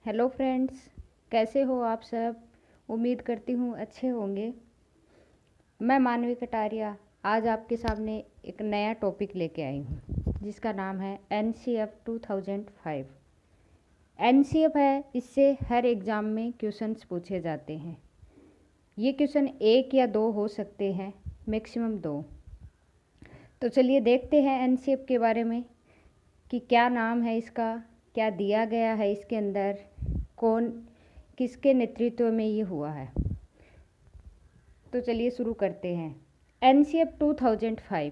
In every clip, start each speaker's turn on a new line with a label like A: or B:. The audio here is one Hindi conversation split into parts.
A: हेलो फ्रेंड्स, कैसे हो आप सब। उम्मीद करती हूँ अच्छे होंगे। मैं मानवी कटारिया आज आपके सामने एक नया टॉपिक लेके आई हूँ जिसका नाम है NCF 2005। NCF है, इससे हर एग्ज़ाम में क्वेश्चंस पूछे जाते हैं। ये क्वेश्चन एक या दो हो सकते हैं, मैक्सिमम दो। तो चलिए देखते हैं NCF के बारे में कि क्या नाम है इसका, क्या दिया गया है इसके अंदर, कौन किसके नेतृत्व में ये हुआ है। तो चलिए शुरू करते हैं। NCF 2005।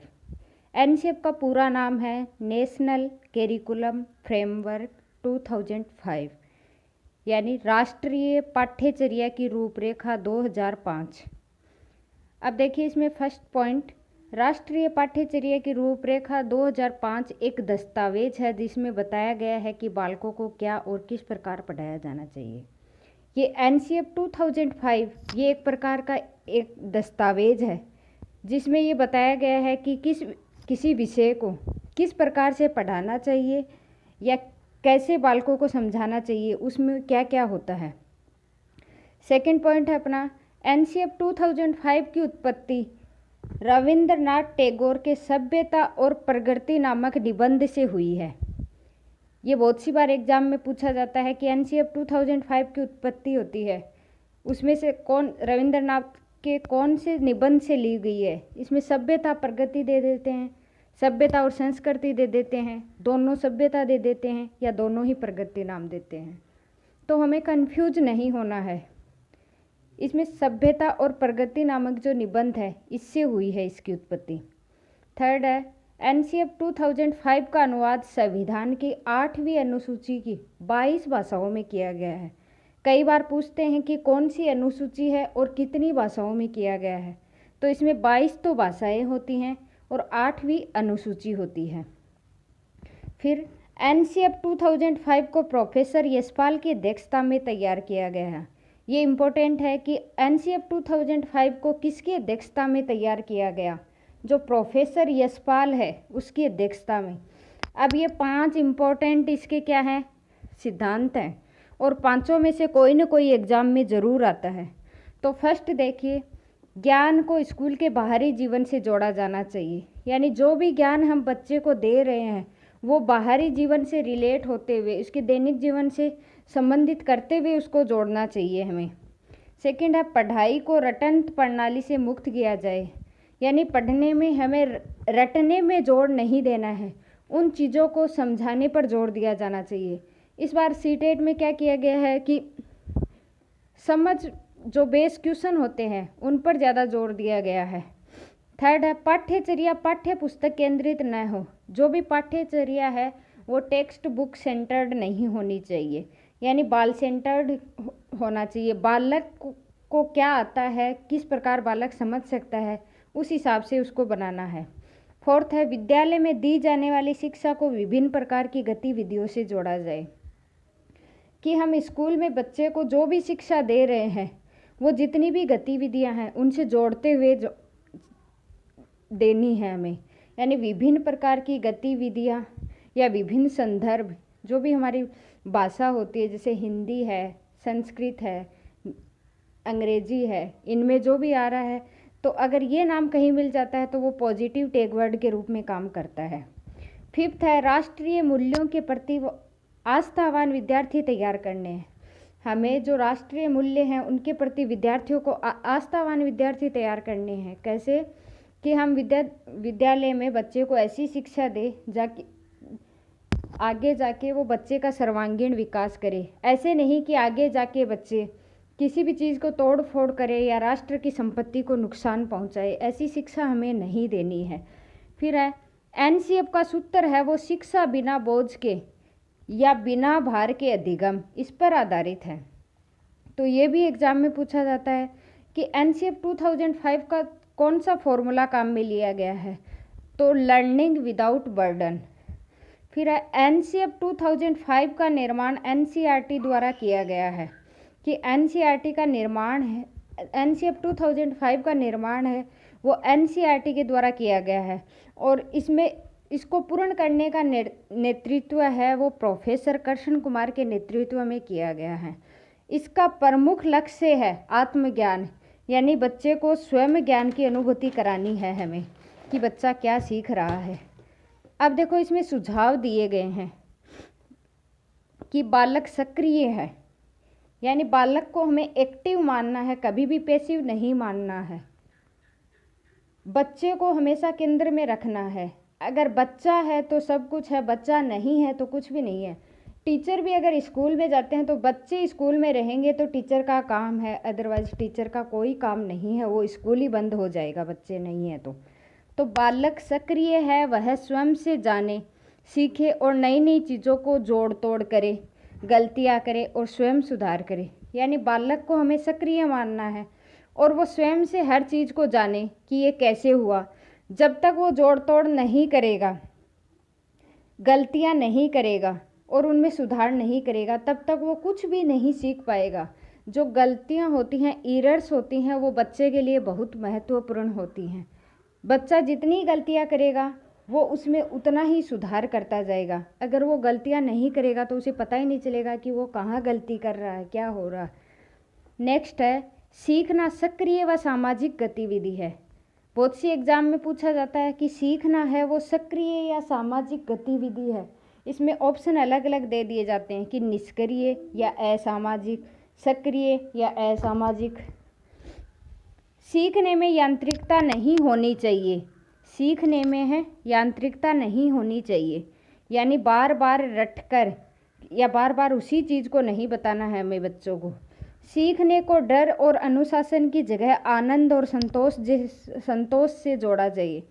A: NCF का पूरा नाम है नेशनल करिकुलम फ्रेमवर्क 2005, यानी राष्ट्रीय पाठ्यचर्या की रूपरेखा 2005। अब देखिए इसमें फर्स्ट पॉइंट, राष्ट्रीय पाठ्यचर्या की रूपरेखा 2005 एक दस्तावेज है जिसमें बताया गया है कि बालकों को क्या और किस प्रकार पढ़ाया जाना चाहिए। ये NCF 2005 ये एक प्रकार का एक दस्तावेज है जिसमें ये बताया गया है कि किसी विषय को किस प्रकार से पढ़ाना चाहिए या कैसे बालकों को समझाना चाहिए, उसमें क्या क्या होता है। सेकंड पॉइंट है अपना, NCF 2005 की उत्पत्ति रविंद्रनाथ टैगोर के सभ्यता और प्रगति नामक निबंध से हुई है। ये बहुत सी बार एग्जाम में पूछा जाता है कि NCF 2005 की उत्पत्ति होती है, उसमें से कौन रविंद्रनाथ के कौन से निबंध से ली गई है। इसमें सभ्यता प्रगति दे देते हैं, सभ्यता और संस्कृति दे देते हैं, दोनों सभ्यता दे देते हैं या दोनों ही प्रगति नाम देते हैं। तो हमें कंफ्यूज नहीं होना है। इसमें सभ्यता और प्रगति नामक जो निबंध है इससे हुई है इसकी उत्पत्ति। थर्ड है, NCF 2005 का अनुवाद संविधान की 8वीं अनुसूची की 22 भाषाओं में किया गया है। कई बार पूछते हैं कि कौन सी अनुसूची है और कितनी भाषाओं में किया गया है, तो इसमें 22 तो भाषाएं होती हैं और 8वीं अनुसूची होती है। फिर NCF 2005 को प्रोफेसर यशपाल की अध्यक्षता में तैयार किया गया है। ये इम्पोर्टेंट है कि NCF 2005 को किसकी अध्यक्षता में तैयार किया गया, जो प्रोफेसर यशपाल है उसकी अध्यक्षता में। अब ये 5 इम्पोर्टेंट इसके क्या हैं, सिद्धांत हैं, और पांचों में से कोई ना कोई एग्जाम में ज़रूर आता है। तो फर्स्ट देखिए, ज्ञान को स्कूल के बाहरी जीवन से जोड़ा जाना चाहिए, यानी जो भी ज्ञान हम बच्चे को दे रहे हैं वो बाहरी जीवन से रिलेट होते हुए, उसके दैनिक जीवन से संबंधित करते हुए उसको जोड़ना चाहिए हमें। सेकंड है, पढ़ाई को रटन प्रणाली से मुक्त किया जाए, यानी पढ़ने में हमें रटने में जोर नहीं देना है, उन चीज़ों को समझाने पर जोर दिया जाना चाहिए। इस बार सीटेट में क्या किया गया है कि समझ जो बेस क्वेश्चन होते हैं उन पर ज़्यादा जोर दिया गया है। थर्ड है, पाठ्यचर्या पाठ्य पुस्तक केंद्रित न हो, जो भी पाठ्यचर्या है वो टेक्स्ट बुक सेंटर्ड नहीं होनी चाहिए, यानी बाल सेंटर्ड होना चाहिए। बालक को क्या आता है, किस प्रकार बालक समझ सकता है, उस हिसाब से उसको बनाना है। फोर्थ है, विद्यालय में दी जाने वाली शिक्षा को विभिन्न प्रकार की गतिविधियों से जोड़ा जाए, कि हम स्कूल में बच्चे को जो भी शिक्षा दे रहे हैं वो जितनी भी गतिविधियां हैं उनसे जोड़ते हुए देनी है हमें, यानी विभिन्न प्रकार की गतिविधियां या विभिन्न संदर्भ, जो भी हमारी भाषा होती है, जैसे हिंदी है, संस्कृत है, अंग्रेजी है, इनमें जो भी आ रहा है, तो अगर ये नाम कहीं मिल जाता है तो वो पॉजिटिव टैग वर्ड के रूप में काम करता है। फिफ्थ है, राष्ट्रीय मूल्यों के प्रति आस्थावान विद्यार्थी तैयार करने हैं। हमें जो राष्ट्रीय मूल्य हैं उनके प्रति विद्यार्थियों को आस्थावान विद्यार्थी तैयार करने हैं। कैसे कि हम विद्यालय में बच्चे को ऐसी शिक्षा दें जाके आगे जाके वो बच्चे का सर्वांगीण विकास करे। ऐसे नहीं कि आगे जाके बच्चे किसी भी चीज़ को तोड़ फोड़ करे या राष्ट्र की संपत्ति को नुकसान पहुंचाए, ऐसी शिक्षा हमें नहीं देनी है। फिर है, NCF का सूत्र है वो शिक्षा बिना बोझ के या बिना भार के अधिगम, इस पर आधारित है। तो ये भी एग्जाम में पूछा जाता है कि NCF 2005 का कौन सा फॉर्मूला काम में लिया गया है, तो लर्निंग विदाउट बर्डन। फिर है, NCF 2005 का निर्माण NCERT द्वारा किया गया है, कि NCERT का निर्माण है, NCF 2005 का निर्माण है वो NCERT के द्वारा किया गया है, और इसमें इसको पूर्ण करने का नेतृत्व है वो प्रोफेसर कृष्ण कुमार के नेतृत्व में किया गया है। इसका प्रमुख लक्ष्य है आत्मज्ञान, यानी बच्चे को स्वयं ज्ञान की अनुभूति करानी है हमें कि बच्चा क्या सीख रहा है। अब देखो इसमें सुझाव दिए गए हैं कि बालक सक्रिय है, यानी बालक को हमें एक्टिव मानना है, कभी भी पैसिव नहीं मानना है। बच्चे को हमेशा केंद्र में रखना है। अगर बच्चा है तो सब कुछ है, बच्चा नहीं है तो कुछ भी नहीं है। टीचर भी अगर स्कूल में जाते हैं तो बच्चे स्कूल में रहेंगे तो टीचर का काम है, अदरवाइज टीचर का कोई काम नहीं है, वो स्कूल ही बंद हो जाएगा बच्चे नहीं है तो बालक सक्रिय है, वह स्वयं से जाने, सीखे और नई नई चीज़ों को जोड़ तोड़ करे, गलतियाँ करे और स्वयं सुधार करे। यानी बालक को हमें सक्रिय मानना है और वो स्वयं से हर चीज़ को जाने कि ये कैसे हुआ। जब तक वो जोड़ तोड़ नहीं करेगा, गलतियाँ नहीं करेगा और उनमें सुधार नहीं करेगा, तब तक वो कुछ भी नहीं सीख पाएगा। जो गलतियाँ होती हैं, एरर्स होती हैं, वो बच्चे के लिए बहुत महत्वपूर्ण होती हैं। बच्चा जितनी गलतियाँ करेगा वो उसमें उतना ही सुधार करता जाएगा। अगर वो गलतियाँ नहीं करेगा तो उसे पता ही नहीं चलेगा कि वो कहाँ गलती कर रहा है, क्या हो रहा है। नेक्स्ट है सीखना सक्रिय व सामाजिक गतिविधि है। बहुत सी एग्जाम में पूछा जाता है कि सीखना है वो सक्रिय या सामाजिक गतिविधि है। इसमें ऑप्शन अलग अलग दे दिए जाते हैं कि निष्क्रिय या असामाजिक, सक्रिय या असामाजिक। सीखने में यांत्रिकता नहीं होनी चाहिए, सीखने में है यांत्रिकता नहीं होनी चाहिए, यानी बार बार रटकर या बार बार उसी चीज़ को नहीं बताना है हमें बच्चों को। सीखने को डर और अनुशासन की जगह आनंद और संतोष से जोड़ा चाहिए।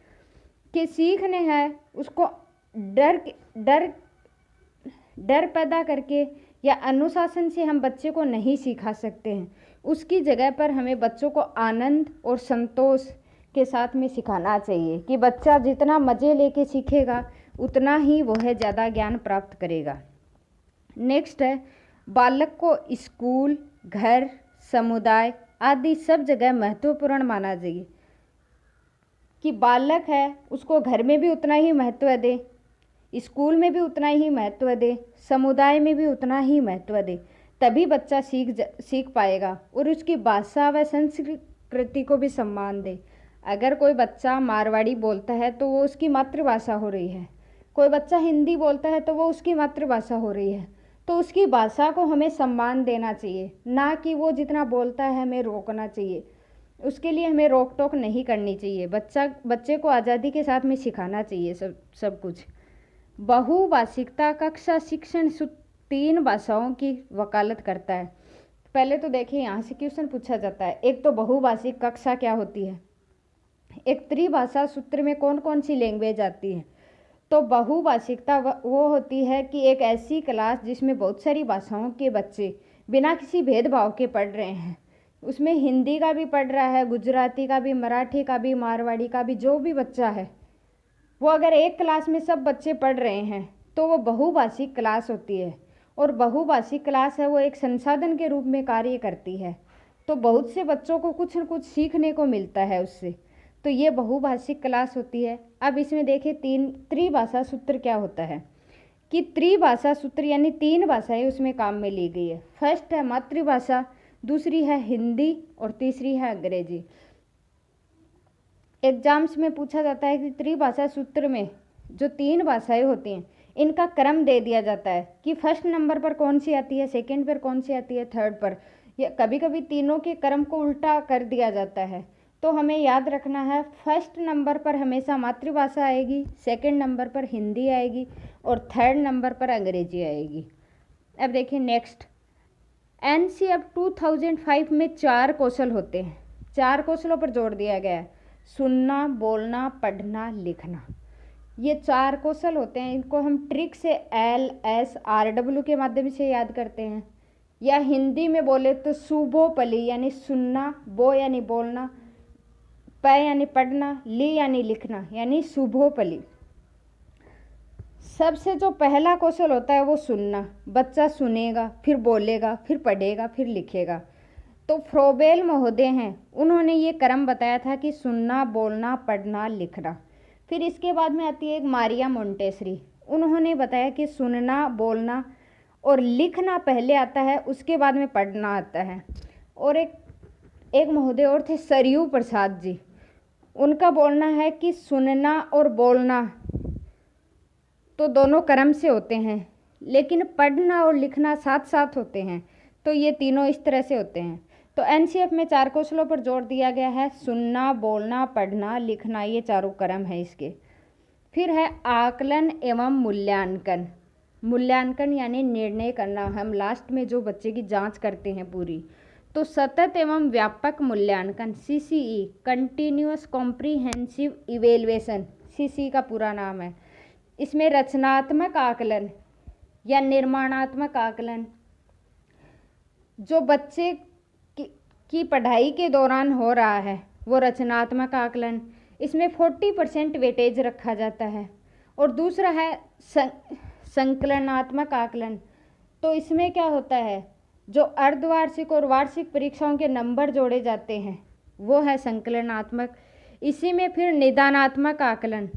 A: कि सीखने है उसको डर पैदा करके या अनुशासन से हम बच्चे को नहीं सिखा सकते हैं। उसकी जगह पर हमें बच्चों को आनंद और संतोष के साथ में सिखाना चाहिए कि बच्चा जितना मज़े लेके सीखेगा उतना ही वह ज़्यादा ज्ञान प्राप्त करेगा। नेक्स्ट है बालक को स्कूल, घर, समुदाय आदि सब जगह महत्वपूर्ण माना चाहिए। कि बालक है उसको घर में भी उतना ही महत्व दे, स्कूल में भी उतना ही महत्व दे, समुदाय में भी उतना ही महत्व दे, तभी बच्चा सीख पाएगा और उसकी भाषा व संस्कृति को भी सम्मान दे। अगर कोई बच्चा मारवाड़ी बोलता है तो वो उसकी मातृभाषा हो रही है, कोई बच्चा हिंदी बोलता है तो वो उसकी मातृभाषा हो रही है, तो उसकी भाषा को हमें सम्मान देना चाहिए, ना कि वो जितना बोलता है हमें रोकना चाहिए। उसके लिए हमें रोक टोक नहीं करनी चाहिए। बच्चे को आज़ादी के साथ में सिखाना चाहिए सब कुछ। बहुभाषिकता कक्षा शिक्षण 3 भाषाओं की वकालत करता है। पहले तो देखिए यहाँ से क्वेश्चन पूछा जाता है, एक तो बहुभाषिक कक्षा क्या होती है, एक त्रिभाषा सूत्र में कौन कौन सी लैंग्वेज आती है। तो बहुभाषिकता वो होती है कि एक ऐसी क्लास जिसमें बहुत सारी भाषाओं के बच्चे बिना किसी भेदभाव के पढ़ रहे हैं। उसमें हिंदी का भी पढ़ रहा है, गुजराती का भी, मराठी का भी, मारवाड़ी का भी, जो भी बच्चा है वो अगर एक क्लास में सब बच्चे पढ़ रहे हैं तो वो बहुभाषिक क्लास होती है। और बहुभाषिक क्लास है वो एक संसाधन के रूप में कार्य करती है, तो बहुत से बच्चों को कुछ न कुछ सीखने को मिलता है उससे, तो ये बहुभाषिक क्लास होती है। अब इसमें देखिए त्रिभाषा सूत्र क्या होता है कि त्रिभाषा सूत्र यानी 3 भाषाएं उसमें काम में ली गई है। फर्स्ट है मातृभाषा, दूसरी है हिंदी और तीसरी है अंग्रेजी। एग्जाम्स में पूछा जाता है कि त्रिभाषा सूत्र में जो 3 भाषाएं होती हैं इनका क्रम दे दिया जाता है कि फर्स्ट नंबर पर कौन सी आती है, सेकंड पर कौन सी आती है, थर्ड पर, या कभी कभी तीनों के क्रम को उल्टा कर दिया जाता है। तो हमें याद रखना है फर्स्ट नंबर पर हमेशा मातृभाषा आएगी, सेकंड नंबर पर हिंदी आएगी और थर्ड नंबर पर अंग्रेजी आएगी। अब देखिए नेक्स्ट, NCF 2005 में 4 कौशल होते हैं। 4 कौशलों पर जोर दिया गया है, सुनना, बोलना, पढ़ना, लिखना। ये 4 कौशल होते हैं। इनको हम ट्रिक से LSRW के माध्यम से याद करते हैं, या हिंदी में बोले तो सुबोपली यानी सुनना, बो यानी बोलना, प यानी पढ़ना, ली यानी लिखना, यानी शुभोपली। सबसे जो पहला कौशल होता है वो सुनना। बच्चा सुनेगा, फिर बोलेगा, फिर पढ़ेगा, फिर लिखेगा। तो फ्रोबेल महोदय हैं, उन्होंने ये क्रम बताया था कि सुनना, बोलना, पढ़ना, लिखना। फिर इसके बाद में आती है एक मारिया मोंटेसरी। उन्होंने बताया कि सुनना, बोलना और लिखना पहले आता है, उसके बाद में पढ़ना आता है। और एक महोदय और थे, सरयू प्रसाद जी। उनका बोलना है कि सुनना और बोलना तो दोनों क्रम से होते हैं, लेकिन पढ़ना और लिखना साथ साथ होते हैं। तो ये तीनों इस तरह से होते हैं। तो एनसीएफ में 4 कौशलों पर जोर दिया गया है, सुनना, बोलना, पढ़ना, लिखना, ये चारों क्रम है इसके। फिर है आकलन एवं मूल्यांकन। मूल्यांकन यानी निर्णय करना, हम लास्ट में जो बच्चे की जांच करते हैं पूरी। तो सतत एवं व्यापक मूल्यांकन, CCE, continuous comprehensive evaluation, CCE का पूरा नाम है। इसमें रचनात्मक आकलन या निर्माणात्मक आकलन, जो बच्चे की पढ़ाई के दौरान हो रहा है, वो रचनात्मक आकलन, इसमें 40% वेटेज रखा जाता है। और दूसरा है संकलनात्मक आकलन। तो इसमें क्या होता है, जो अर्धवार्षिक और वार्षिक परीक्षाओं के नंबर जोड़े जाते हैं, वो है संकलनात्मक। इसी में फिर निदानात्मक आकलन,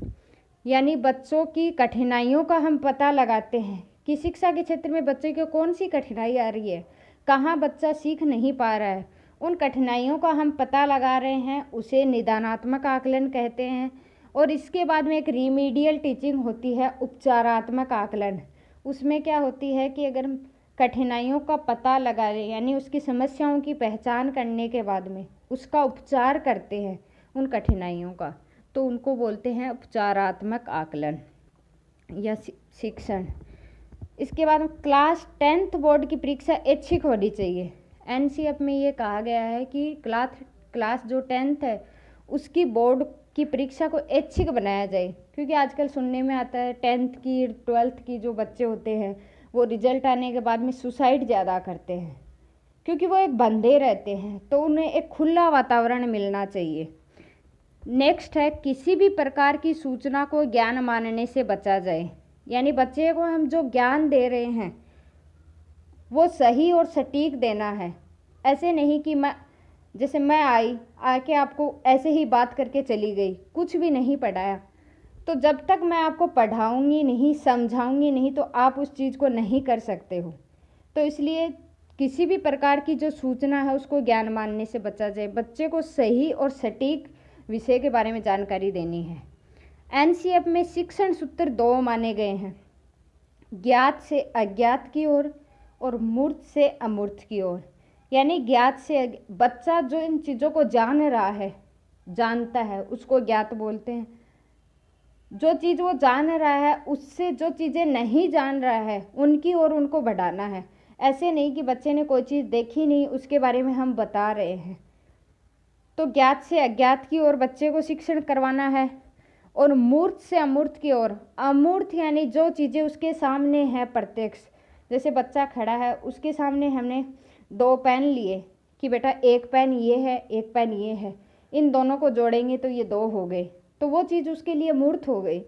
A: यानी बच्चों की कठिनाइयों का हम पता लगाते हैं कि शिक्षा के क्षेत्र में बच्चे को कौन सी कठिनाई आ रही है, कहाँ बच्चा सीख नहीं पा रहा है, उन कठिनाइयों का हम पता लगा रहे हैं, उसे निदानात्मक आकलन कहते हैं। और इसके बाद में एक रिमीडियल टीचिंग होती है, उपचारात्मक आकलन। उसमें क्या होती है कि अगर हम कठिनाइयों का पता लगा रहे, यानी उसकी समस्याओं की पहचान करने के बाद में उसका उपचार करते हैं उन कठिनाइयों का, तो उनको बोलते हैं उपचारात्मक आकलन या शिक्षण। इसके बाद क्लास 10th बोर्ड की परीक्षा ऐच्छिक होनी चाहिए। एनसीएफ में ये कहा गया है कि क्लास जो 10th है उसकी बोर्ड की परीक्षा को ऐच्छिक बनाया जाए, क्योंकि आजकल सुनने में आता है 10th की 12th की जो बच्चे होते हैं वो रिजल्ट आने के बाद में सुसाइड ज़्यादा करते हैं, क्योंकि वो एक बंधे रहते हैं। तो उन्हें एक खुला वातावरण मिलना चाहिए। नेक्स्ट है किसी भी प्रकार की सूचना को ज्ञान मानने से बचा जाए, यानी बच्चे को हम जो ज्ञान दे रहे हैं वो सही और सटीक देना है। ऐसे नहीं कि जैसे मैं आके आपको ऐसे ही बात करके चली गई, कुछ भी नहीं पढ़ाया, तो जब तक मैं आपको पढ़ाऊंगी नहीं, समझाऊंगी नहीं, तो आप उस चीज़ को नहीं कर सकते हो। तो इसलिए किसी भी प्रकार की जो सूचना है उसको ज्ञान मानने से बचा जाए। बच्चे को सही और सटीक विषय के बारे में जानकारी देनी है। एनसीएफ में शिक्षण सूत्र 2 माने गए हैं, ज्ञात से अज्ञात की ओर और मूर्त से अमूर्त की ओर। यानी ज्ञात से बच्चा जो इन चीज़ों को जान रहा है, जानता है, उसको ज्ञात बोलते हैं। जो चीज़ वो जान रहा है उससे जो चीज़ें नहीं जान रहा है उनकी ओर उनको बढ़ाना है। ऐसे नहीं कि बच्चे ने कोई चीज़ देखी नहीं उसके बारे में हम बता रहे हैं। तो ज्ञात से अज्ञात की ओर बच्चे को शिक्षण करवाना है। और मूर्त से अमूर्त की ओर, अमूर्त यानी जो चीज़ें उसके सामने है प्रत्यक्ष। जैसे बच्चा खड़ा है, उसके सामने हमने 2 पेन लिए कि बेटा एक पेन ये है, एक पेन ये है, इन दोनों को जोड़ेंगे तो ये 2 हो गए, तो वो चीज़ उसके लिए मूर्त हो गई।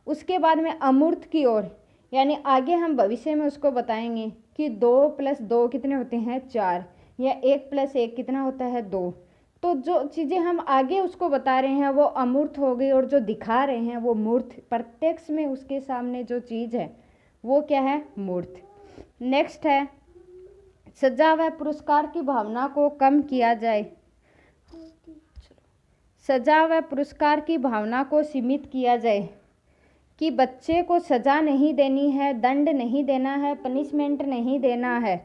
A: उसके बाद में अमूर्त की ओर, यानी आगे हम भविष्य में उसको बताएंगे कि 2 + 2 कितने होते हैं, 4, या 1 + 1 कितना होता है, 2। तो जो चीज़ें हम आगे उसको बता रहे हैं वो अमूर्त हो गई, और जो दिखा रहे हैं वो मूर्त, प्रत्यक्ष में उसके सामने जो चीज़ है वो क्या है, मूर्त। नेक्स्ट है सजा व पुरस्कार की भावना को कम किया जाए। सजा व पुरस्कार की भावना को सीमित किया जाए कि बच्चे को सज़ा नहीं देनी है, दंड नहीं देना है, पनिशमेंट नहीं देना है।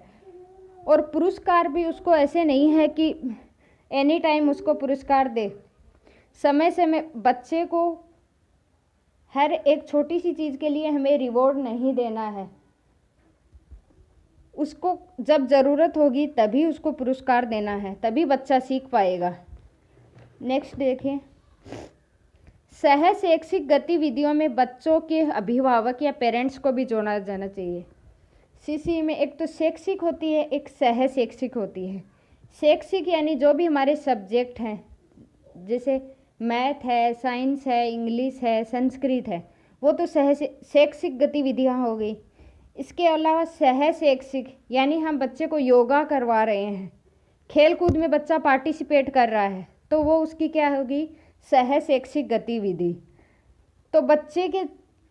A: और पुरस्कार भी उसको ऐसे नहीं है कि एनी टाइम उसको पुरस्कार दे। समय समय बच्चे को हर एक छोटी सी चीज़ के लिए हमें रिवॉर्ड नहीं देना है। उसको जब ज़रूरत होगी तभी उसको पुरस्कार देना है, तभी बच्चा सीख पाएगा। नेक्स्ट देखें, सह शैक्षिक गतिविधियों में बच्चों के अभिभावक या पेरेंट्स को भी जोड़ा जाना चाहिए। सीसी में एक तो शैक्षिक होती है, एक सह शैक्षिक होती है। शैक्षिक यानी जो भी हमारे सब्जेक्ट हैं, जैसे मैथ है, साइंस है, इंग्लिश है, संस्कृत है, वो तो सह शैक्षिक गतिविधियाँ हो गई। इसके अलावा सह शैक्षिक यानी हम बच्चे को योगा करवा रहे हैं, खेल कूद में बच्चा पार्टिसिपेट कर रहा है, तो वो उसकी क्या होगी, सह शैक्षिक गतिविधि। तो बच्चे के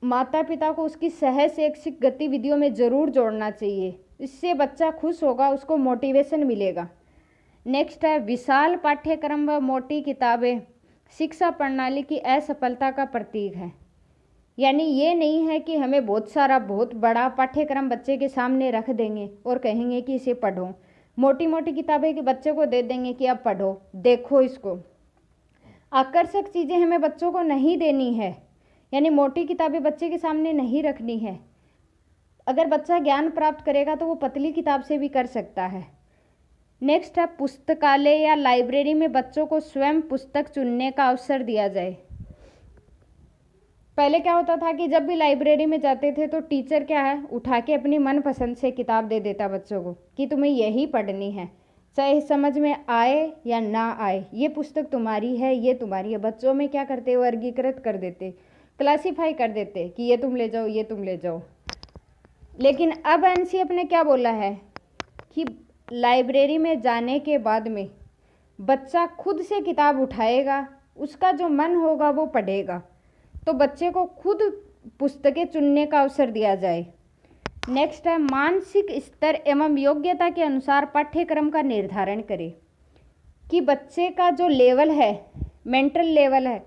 A: माता पिता को उसकी सहज शैक्षिक गतिविधियों में ज़रूर जोड़ना चाहिए। इससे बच्चा खुश होगा, उसको मोटिवेशन मिलेगा। नेक्स्ट है विशाल पाठ्यक्रम व मोटी किताबें शिक्षा प्रणाली की असफलता का प्रतीक है। यानी ये नहीं है कि हमें बहुत बड़ा पाठ्यक्रम बच्चे के सामने रख देंगे और कहेंगे कि इसे पढ़ो। मोटी मोटी किताबें कि बच्चे को दे देंगे कि अब पढ़ो, देखो इसको। आकर्षक चीज़ें हमें बच्चों को नहीं देनी है, यानी मोटी किताबें बच्चे के सामने नहीं रखनी है। अगर बच्चा ज्ञान प्राप्त करेगा तो वो पतली किताब से भी कर सकता है। नेक्स्ट है पुस्तकालय या लाइब्रेरी में बच्चों को स्वयं पुस्तक चुनने का अवसर दिया जाए। पहले क्या होता था कि जब भी लाइब्रेरी में जाते थे तो टीचर क्या है, उठा के अपनी मनपसंद से किताब दे देता बच्चों को कि तुम्हें यही पढ़नी है, चाहे समझ में आए या ना आए, ये पुस्तक तुम्हारी है, ये तुम्हारी है। बच्चों में क्या करते, वर्गीकृत कर देते, क्लासीफाई कर देते कि ये तुम ले जाओ, ये तुम ले जाओ। लेकिन अब एनसीएफ ने क्या बोला है कि लाइब्रेरी में जाने के बाद में बच्चा खुद से किताब उठाएगा, उसका जो मन होगा वो पढ़ेगा। तो बच्चे को खुद पुस्तकें चुनने का अवसर दिया जाए। नेक्स्ट है मानसिक स्तर एवं योग्यता के अनुसार पाठ्यक्रम का निर्धारण करें कि बच्चे का जो लेवल है, मेंटल लेवल है,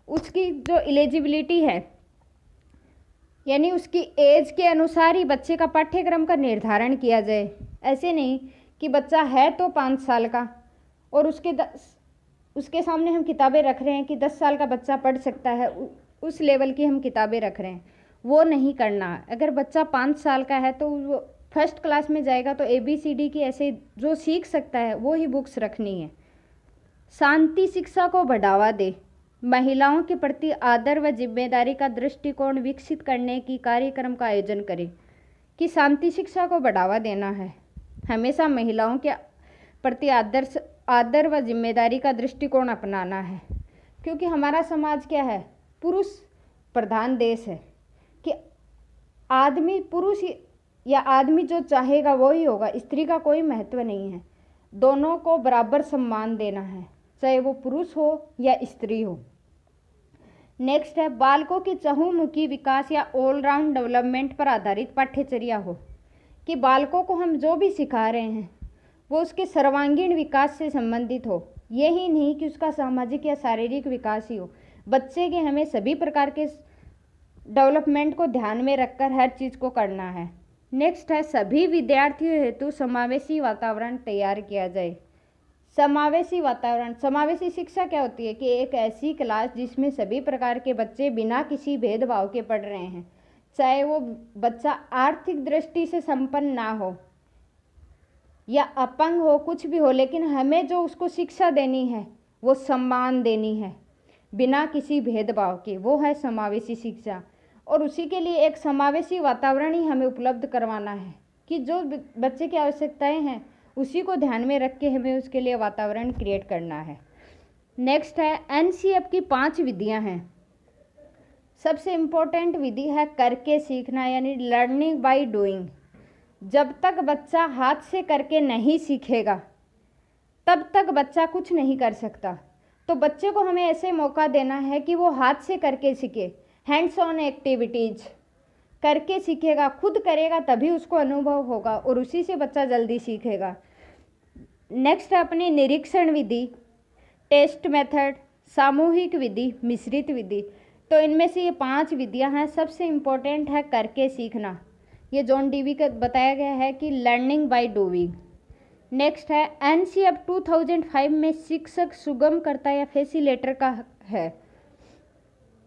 A: उसकी जो एलिजिबिलिटी है, यानी उसकी एज के अनुसार ही बच्चे का पाठ्यक्रम का निर्धारण किया जाए। ऐसे नहीं कि बच्चा है तो 5 साल का और उसके सामने हम किताबें रख रहे हैं कि 10 साल का बच्चा पढ़ सकता है, उस लेवल की हम किताबें रख रहे हैं, वो नहीं करना। अगर बच्चा 5 साल का है तो वो फर्स्ट क्लास में जाएगा तो ABCD की ऐसे जो सीख सकता है वो ही बुक्स रखनी है। शांति शिक्षा को बढ़ावा दे, महिलाओं के प्रति आदर व जिम्मेदारी का दृष्टिकोण विकसित करने की कार्यक्रम का आयोजन करें। कि शांति शिक्षा को बढ़ावा देना है, हमेशा महिलाओं के प्रति आदर व जिम्मेदारी का दृष्टिकोण अपनाना है। क्योंकि हमारा समाज क्या है, पुरुष प्रधान देश है कि पुरुष या आदमी जो चाहेगा वो ही होगा, स्त्री का कोई महत्व नहीं है। दोनों को बराबर सम्मान देना है, चाहे वो पुरुष हो या स्त्री हो। नेक्स्ट है बालकों की चहुमुखी विकास या ऑलराउंड डेवलपमेंट पर आधारित पाठ्यचर्या हो। कि बालकों को हम जो भी सिखा रहे हैं वो उसके सर्वांगीण विकास से संबंधित हो, यही नहीं कि उसका सामाजिक या शारीरिक विकास ही हो। बच्चे के हमें सभी प्रकार के डेवलपमेंट को ध्यान में रखकर हर चीज़ को करना है। नेक्स्ट है सभी विद्यार्थियों हेतु समावेशी वातावरण तैयार किया जाए। समावेशी वातावरण, समावेशी शिक्षा क्या होती है कि एक ऐसी क्लास जिसमें सभी प्रकार के बच्चे बिना किसी भेदभाव के पढ़ रहे हैं, चाहे वो बच्चा आर्थिक दृष्टि से संपन्न ना हो या अपंग हो, कुछ भी हो, लेकिन हमें जो उसको शिक्षा देनी है वो सम्मान देनी है बिना किसी भेदभाव के, वो है समावेशी शिक्षा। और उसी के लिए एक समावेशी वातावरण ही हमें उपलब्ध करवाना है कि जो बच्चे की आवश्यकताएं हैं उसी को ध्यान में रख के हमें उसके लिए वातावरण क्रिएट करना है। नेक्स्ट है एनसीएफ की 5 विधियां हैं। सबसे इम्पोर्टेंट विधि है करके सीखना, यानी लर्निंग बाय डूइंग। जब तक बच्चा हाथ से करके नहीं सीखेगा तब तक बच्चा कुछ नहीं कर सकता। तो बच्चे को हमें ऐसे मौका देना है कि वो हाथ से करके सीखे, हैंड्स ऑन एक्टिविटीज करके सीखेगा, खुद करेगा तभी उसको अनुभव होगा और उसी से बच्चा जल्दी सीखेगा। नेक्स्ट है अपनी निरीक्षण विधि, टेस्ट मेथड, सामूहिक विधि, मिश्रित विधि। तो इनमें से ये 5 विधियां हैं। सबसे इम्पोर्टेंट है करके सीखना, ये जॉन डीवी का बताया गया है कि लर्निंग बाय डूइंग। नेक्स्ट है एनसीएफ 2005 में शिक्षक सुगमकर्ता या फैसिलिटेटर का है।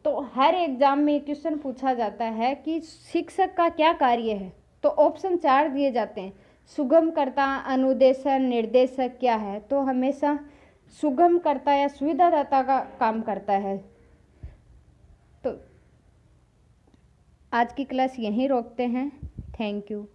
A: तो हर एग्जाम में क्वेश्चन पूछा जाता है कि शिक्षक का क्या कार्य है, तो ऑप्शन 4 दिए जाते हैं, सुगमकर्ता, अनुदेशक, निर्देशक क्या है। तो हमेशा सुगमकर्ता या सुविधादाता का काम करता है। तो आज की क्लास यहीं रोकते हैं। Thank you.